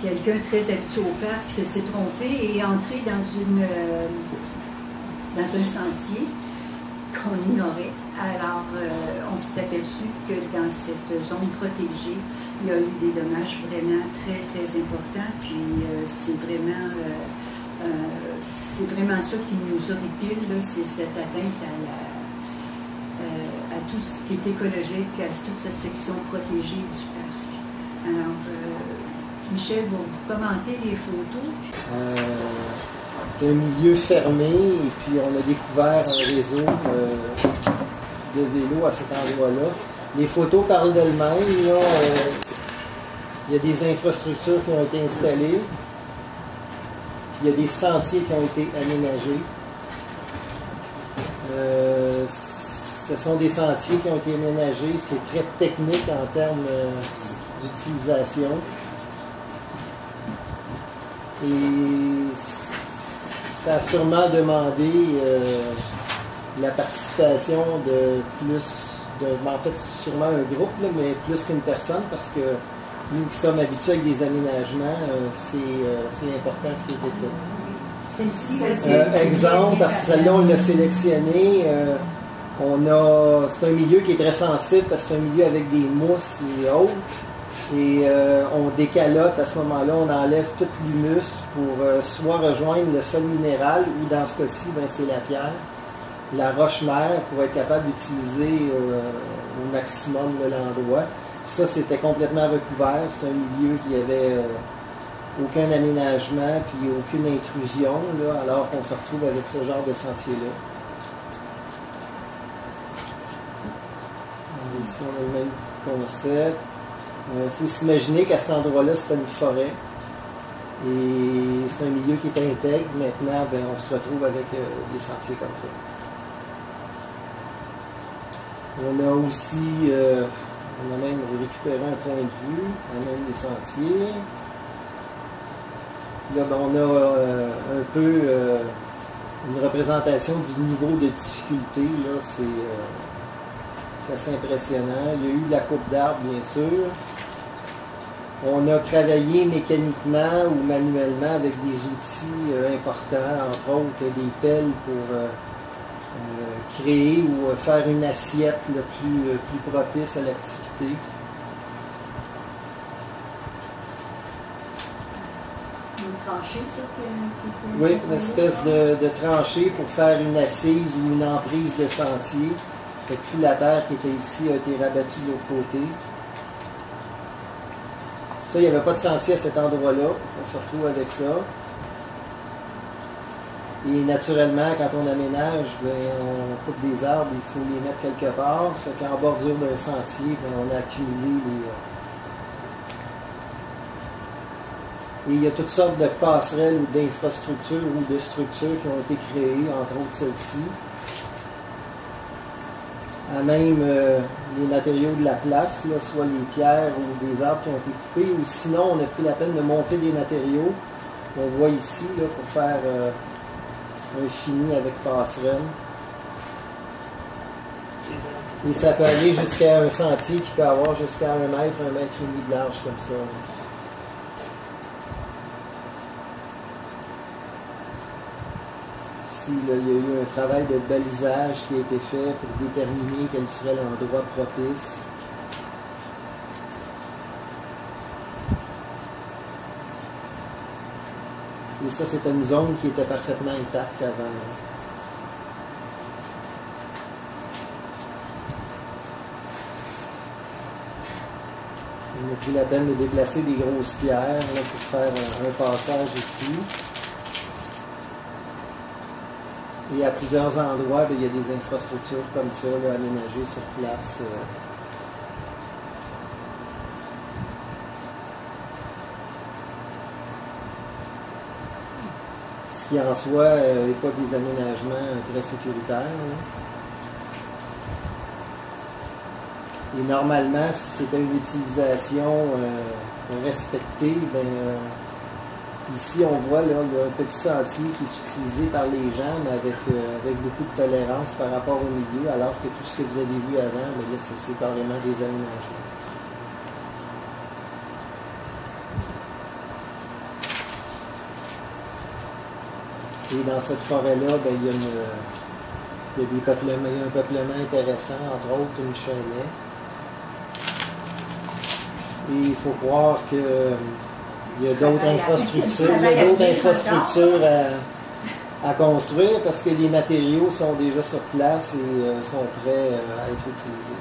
quelqu'un très habitué au parc s'est trompé et est entré dans un sentier qu'on ignorait. Alors, on s'est aperçu que dans cette zone protégée, il y a eu des dommages vraiment très, très importants. Puis, c'est vraiment ça qui nous horripile, c'est cette atteinte à tout ce qui est écologique, à toute cette section protégée du parc. Alors, Michel va vous commenter les photos. C'est un milieu fermé et puis on a découvert un réseau de vélos à cet endroit-là. Les photos parlent d'elles-mêmes. Il y a des infrastructures qui ont été installées. Il y a des sentiers qui ont été aménagés. Ce sont des sentiers qui ont été aménagés. C'est très technique en termes d'utilisation. Et ça a sûrement demandé la participation de en fait, sûrement un groupe, là, mais plus qu'une personne, parce que nous qui sommes habitués avec des aménagements, c'est important ce qui a été fait. Celle-ci, exemple, parce que celle-là, on l'a sélectionné. C'est un milieu qui est très sensible, parce que c'est un milieu avec des mousses et autres. Et on décalote à ce moment-là, on enlève tout l'humus pour soit rejoindre le sol minéral, ou dans ce cas-ci, c'est la pierre, la roche-mère, pour être capable d'utiliser au maximum de l'endroit. Ça, c'était complètement recouvert. C'est un milieu qui avait aucun aménagement puis aucune intrusion, là, alors qu'on se retrouve avec ce genre de sentier-là. Ici, on a le même concept. Il faut s'imaginer qu'à cet endroit-là, c'était une forêt. Et c'est un milieu qui est intègre. Maintenant, on se retrouve avec des sentiers comme ça. On a aussi, on a même récupéré un point de vue, même des sentiers. Là, on a un peu une représentation du niveau de difficulté. Là, c'est assez impressionnant. Il y a eu de la coupe d'arbres, bien sûr. On a travaillé mécaniquement ou manuellement avec des outils importants, entre autres des pelles pour créer ou faire une assiette le plus propice à l'activité. Une tranchée, ça? Oui, une espèce de tranchée pour faire une assise ou une emprise de sentier. Fait que toute la terre qui était ici a été rabattue de l'autre côté. Ça, il n'y avait pas de sentier à cet endroit-là. On se retrouve avec ça. Et naturellement, quand on aménage, on coupe des arbres, il faut les mettre quelque part. Fait qu'en bordure d'un sentier, on a accumulé Et il y a toutes sortes de passerelles ou d'infrastructures ou de structures qui ont été créées, entre autres celle-ci. À même les matériaux de la place, là, soit les pierres ou des arbres qui ont été coupés, ou sinon on a pris la peine de monter des matériaux. On voit ici là, pour faire un fini avec passerelle. Et ça peut aller jusqu'à un sentier qui peut avoir jusqu'à 1 mètre, 1 mètre et demi de large comme ça. Ici, là, il y a eu un travail de balisage qui a été fait pour déterminer quel serait l'endroit propice. Et ça, c'était une zone qui était parfaitement intacte avant. On a pris la peine de déplacer des grosses pierres là, pour faire un passage ici. Et à plusieurs endroits, il y a des infrastructures comme ça là, aménagées sur place. Ce qui en soi n'est pas des aménagements très sécuritaires. Hein. Et normalement, si c'était une utilisation respectée, ici on voit là, un petit sentier qui est utilisé par les gens, mais avec beaucoup de tolérance par rapport au milieu, alors que tout ce que vous avez vu avant, là, c'est carrément des aménagements. Et dans cette forêt-là, ben, il y a des peuplements, il y a un peuplement intéressant, entre autres une chalet. Et il faut croire qu'il y a d'autres infrastructures à construire parce que les matériaux sont déjà sur place et sont prêts à être utilisés.